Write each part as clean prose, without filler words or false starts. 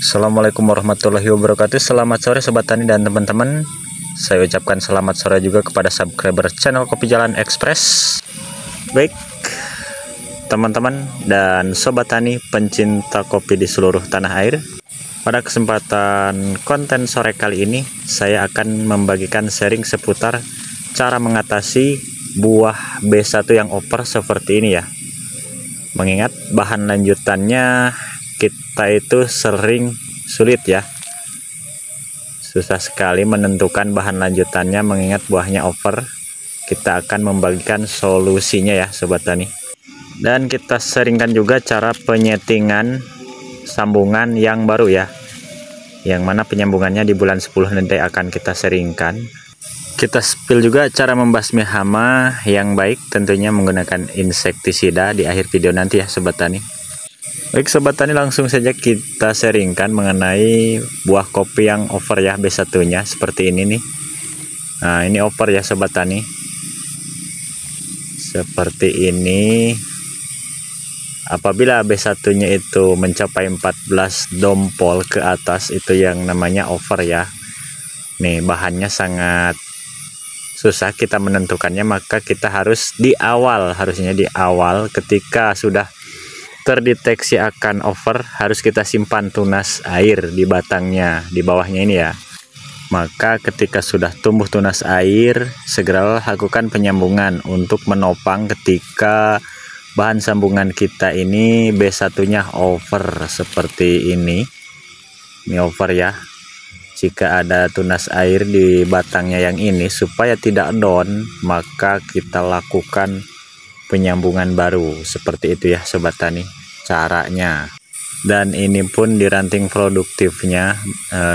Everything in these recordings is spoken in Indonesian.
Assalamualaikum warahmatullahi wabarakatuh. Selamat sore Sobat Tani dan teman-teman. Saya ucapkan selamat sore juga kepada subscriber channel Kopi Jalan Express. Baik teman-teman dan Sobat Tani pencinta kopi di seluruh tanah air, pada kesempatan konten sore kali ini saya akan membagikan sharing seputar cara mengatasi buah B1 yang over seperti ini ya. Mengingat bahan lanjutannya kita itu sering sulit ya, susah sekali menentukan bahan lanjutannya mengingat buahnya over. Kita akan membagikan solusinya ya Sobat Tani, dan kita sharingkan juga cara penyetingan sambungan yang baru ya, yang mana penyambungannya di bulan 10 nanti akan kita sharingkan. Kita spill juga cara membasmi hama yang baik, tentunya menggunakan insektisida di akhir video nanti ya Sobat Tani. Baik Sobat Tani, langsung saja kita sharingkan mengenai buah kopi yang over ya, B1 nya seperti ini nih. Nah ini over ya Sobat Tani, seperti ini. Apabila B1 nya itu mencapai 14 dompol ke atas, itu yang namanya over ya. Nih bahannya sangat susah kita menentukannya, maka kita harus harusnya di awal ketika sudah terdeteksi akan over, harus kita simpan tunas air di batangnya, di bawahnya ini ya. Maka ketika sudah tumbuh tunas air, segera lakukan penyambungan untuk menopang ketika bahan sambungan kita ini B1 nya over seperti ini. Ini over ya. Jika ada tunas air di batangnya yang ini, supaya tidak down, maka kita lakukan penyambungan baru seperti itu ya Sobat Tani caranya. Dan ini pun di ranting produktifnya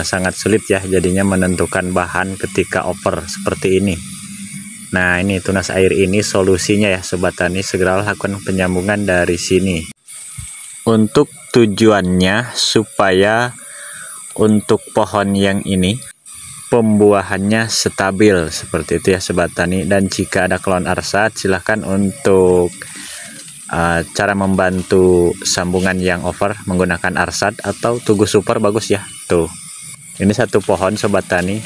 sangat sulit ya jadinya menentukan bahan ketika over seperti ini. Nah ini tunas air ini solusinya ya Sobat Tani, segera lakukan penyambungan dari sini. Untuk tujuannya supaya untuk pohon yang ini pembuahannya stabil seperti itu ya Sobat Tani. Dan jika ada klon arsat, silahkan untuk cara membantu sambungan yang over menggunakan arsat atau tugu super bagus ya. Tuh ini satu pohon Sobat Tani,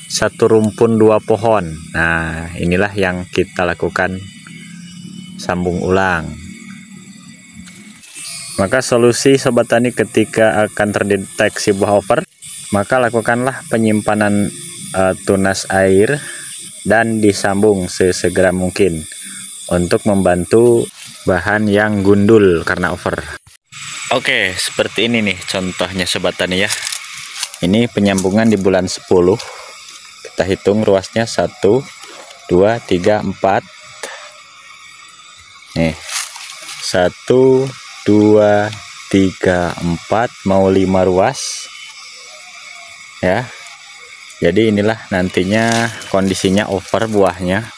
satu rumpun 2 pohon. Nah inilah yang kita lakukan sambung ulang. Maka solusi Sobat Tani ketika akan terdeteksi buah over, maka lakukanlah penyimpanan tunas air dan disambung sesegera mungkin untuk membantu bahan yang gundul karena over. Oke, seperti ini nih contohnya Sobat Tani ya. Ini penyambungan di bulan 10. Kita hitung ruasnya 1, 2, 3, 4. Nih 1, 2, 3, 4, mau 5 ruas ya. Jadi inilah nantinya kondisinya over buahnya.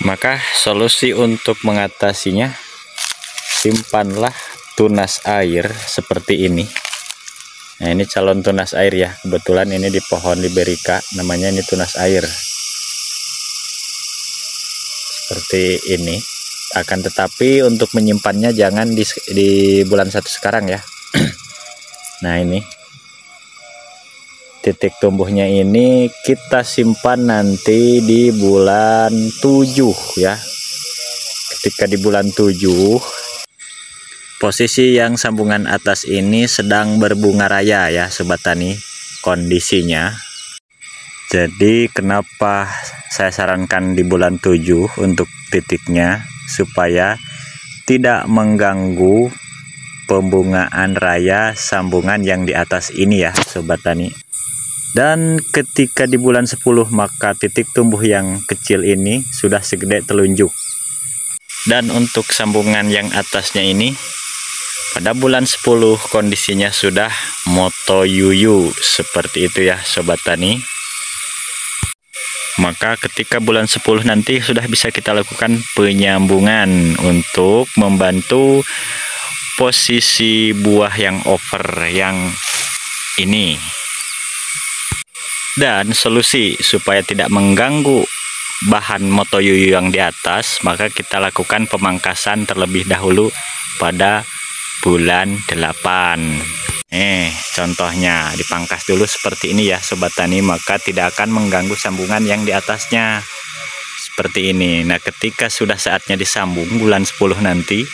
Maka solusi untuk mengatasinya, simpanlah tunas air seperti ini. Nah ini calon tunas air ya, kebetulan ini di pohon Liberica, namanya ini tunas air seperti ini. Akan tetapi untuk menyimpannya jangan di bulan 1 sekarang ya. Nah ini titik tumbuhnya ini kita simpan nanti di bulan 7 ya. Ketika di bulan 7 posisi yang sambungan atas ini sedang berbunga raya ya Sobat Tani kondisinya. Jadi kenapa saya sarankan di bulan 7 untuk titiknya, supaya tidak mengganggu pembungaan raya sambungan yang di atas ini ya Sobat Tani. Dan ketika di bulan 10, maka titik tumbuh yang kecil ini sudah segede telunjuk. Dan untuk sambungan yang atasnya ini pada bulan 10 kondisinya sudah motoyuyu seperti itu ya Sobat Tani. Maka ketika bulan 10 nanti sudah bisa kita lakukan penyambungan untuk membantu posisi buah yang over yang ini. Dan solusi supaya tidak mengganggu bahan motoyuyu yang di atas, maka kita lakukan pemangkasan terlebih dahulu pada bulan 8. Contohnya dipangkas dulu seperti ini ya Sobat Tani, maka tidak akan mengganggu sambungan yang di atasnya seperti ini. Nah, ketika sudah saatnya disambung bulan 10 nanti,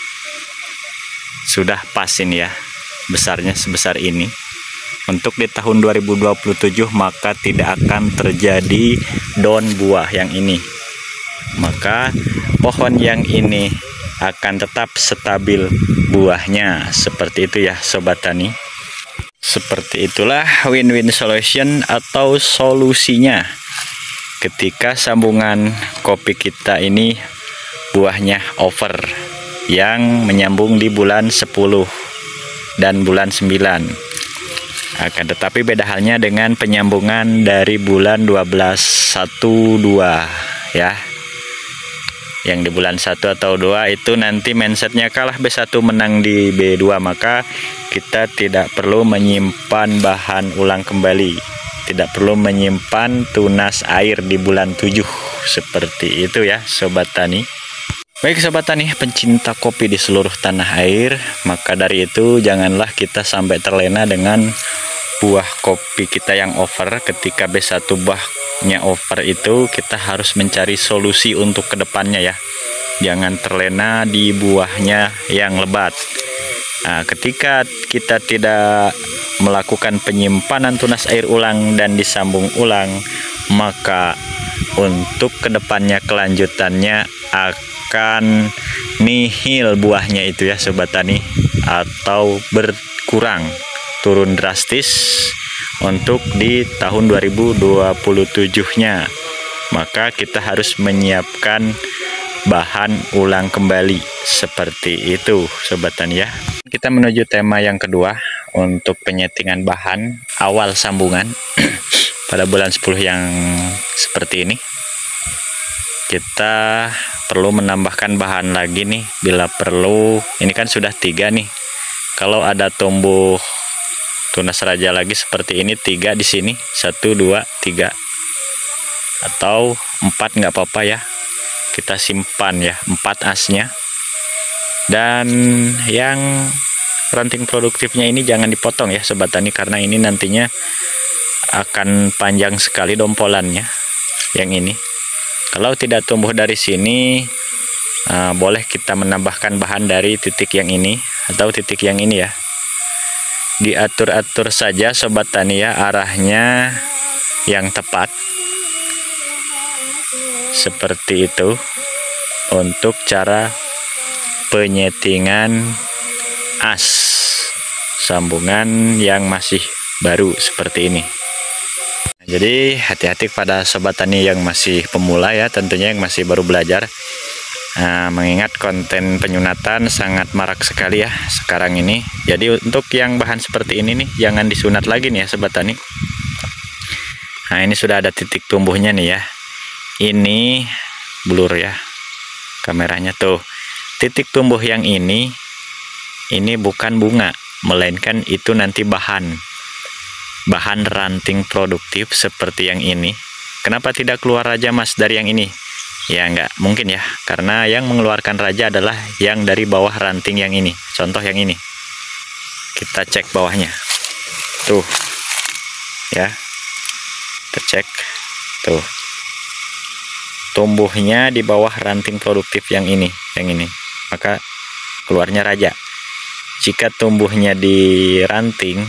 sudah pas ini ya, besarnya sebesar ini. Untuk di tahun 2027 maka tidak akan terjadi daun buah yang ini, maka pohon yang ini akan tetap stabil buahnya. Seperti itu ya Sobat Tani. Seperti itulah win-win solution atau solusinya ketika sambungan kopi kita ini buahnya over yang menyambung di bulan 10 dan bulan 9. Akan tetapi beda halnya dengan penyambungan dari bulan 12 1 2 ya. Yang di bulan 1 atau 2 itu nanti mindsetnya kalah B1 menang di B2, maka kita tidak perlu menyimpan bahan ulang kembali, tidak perlu menyimpan tunas air di bulan 7. Seperti itu ya Sobat Tani. Baik Sobat Tani pencinta kopi di seluruh tanah air, maka dari itu janganlah kita sampai terlena dengan buah kopi kita yang over. Ketika B1 buahnya over itu kita harus mencari solusi untuk kedepannya ya, jangan terlena di buahnya yang lebat. Nah, ketika kita tidak melakukan penyimpanan tunas air ulang dan disambung ulang, maka untuk kedepannya kelanjutannya akan nihil buahnya itu ya Sobat Tani, atau berkurang, turun drastis untuk di tahun 2027-nya. Maka kita harus menyiapkan bahan ulang kembali. Seperti itu Sobat Tani ya. Kita menuju tema yang kedua untuk penyetingan bahan awal sambungan pada bulan 10 yang seperti ini. Kita perlu menambahkan bahan lagi nih bila perlu. Ini kan sudah 3 nih. Kalau ada tumbuh tunas raja lagi seperti ini, 3 di sini, 1 2 3 atau 4 nggak apa-apa ya, kita simpan ya 4 asnya. Dan yang ranting produktifnya ini jangan dipotong ya Sobat Tani, karena ini nantinya akan panjang sekali dompolannya yang ini. Kalau tidak tumbuh dari sini, boleh kita menambahkan bahan dari titik yang ini atau titik yang ini ya. Diatur-atur saja Sobat Tani ya, arahnya yang tepat seperti itu untuk cara penyetingan as sambungan yang masih baru seperti ini. Jadi hati-hati pada Sobat Tani yang masih pemula ya, tentunya yang masih baru belajar. Mengingat konten penyunatan sangat marak sekali ya sekarang ini. Jadi untuk yang bahan seperti ini nih jangan disunat lagi nih ya Sobat Tani. Nah, ini sudah ada titik tumbuhnya nih ya. Ini blur ya kameranya tuh. Titik tumbuh yang ini bukan bunga, melainkan itu nanti bahan ranting produktif seperti yang ini. Kenapa tidak keluar raja Mas dari yang ini? Ya nggak mungkin ya, karena yang mengeluarkan raja adalah yang dari bawah ranting yang ini. Contoh yang ini, kita cek bawahnya tuh ya, kita cek tuh tumbuhnya di bawah ranting produktif yang ini, maka keluarnya raja. Jika tumbuhnya di ranting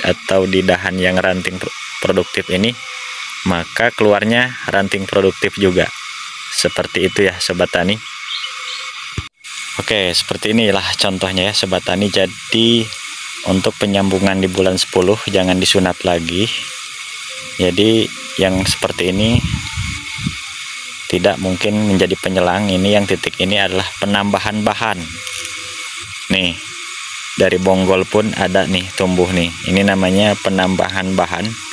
atau di dahan yang ranting produktif ini, maka keluarnya ranting produktif juga. Seperti itu ya Sobat Tani. Oke, seperti inilah contohnya ya Sobat Tani. Jadi untuk penyambungan di bulan 10 jangan disunat lagi. Jadi yang seperti ini tidak mungkin menjadi penyelang. Ini yang titik ini adalah penambahan bahan. Nih, dari bonggol pun ada nih tumbuh nih. Ini namanya penambahan bahan.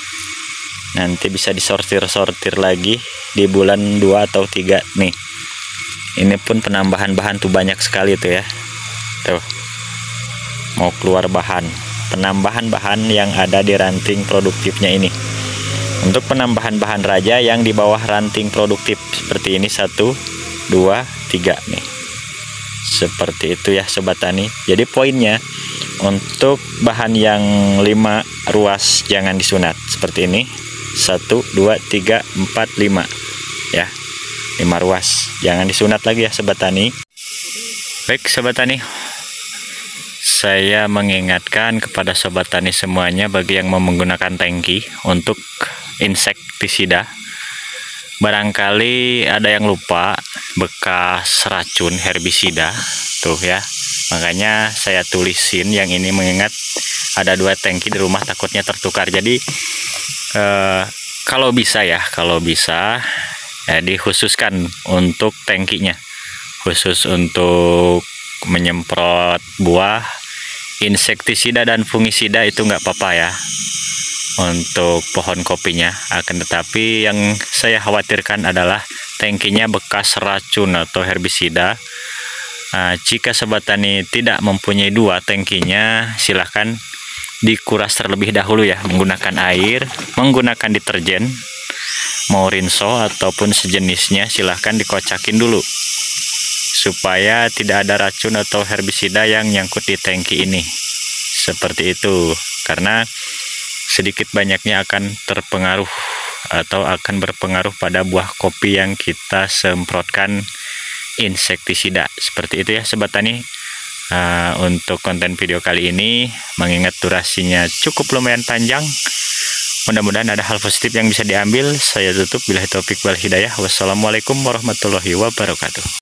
Nanti bisa disortir-sortir lagi di bulan 2 atau 3 nih. Ini pun penambahan bahan tuh banyak sekali tuh ya. Tuh. Mau keluar bahan. Penambahan bahan yang ada di ranting produktifnya ini. Untuk penambahan bahan raja yang di bawah ranting produktif seperti ini 1 2 3 nih. Seperti itu ya Sobat Tani. Jadi poinnya untuk bahan yang 5 ruas jangan disunat seperti ini. 1 2 3 4 5 ya. 5 ruas jangan disunat lagi ya Sobat Tani. Baik Sobat Tani, saya mengingatkan kepada Sobat Tani semuanya, bagi yang mau menggunakan tangki untuk insektisida, barangkali ada yang lupa bekas racun herbisida tuh ya, makanya saya tulisin yang ini, mengingat ada 2 tangki di rumah, takutnya tertukar. Jadi kalau bisa ya dikhususkan untuk tangkinya, khusus untuk menyemprot buah, insektisida dan fungisida itu nggak apa-apa ya untuk pohon kopinya. Akan tetapi yang saya khawatirkan adalah tangkinya bekas racun atau herbisida. Jika Sobat Tani tidak mempunyai 2 tangkinya, silahkan dikuras terlebih dahulu ya, menggunakan air, menggunakan deterjen, mau rinso ataupun sejenisnya, silahkan dikocakin dulu supaya tidak ada racun atau herbisida yang nyangkut di tangki ini. Seperti itu, karena sedikit banyaknya akan terpengaruh atau akan berpengaruh pada buah kopi yang kita semprotkan insektisida. Seperti itu ya Sobat Tani. Untuk konten video kali ini, mengingat durasinya cukup lumayan panjang, mudah-mudahan ada hal positif yang bisa diambil. Saya tutup, billahi taufik wal hidayah. Wassalamualaikum warahmatullahi wabarakatuh.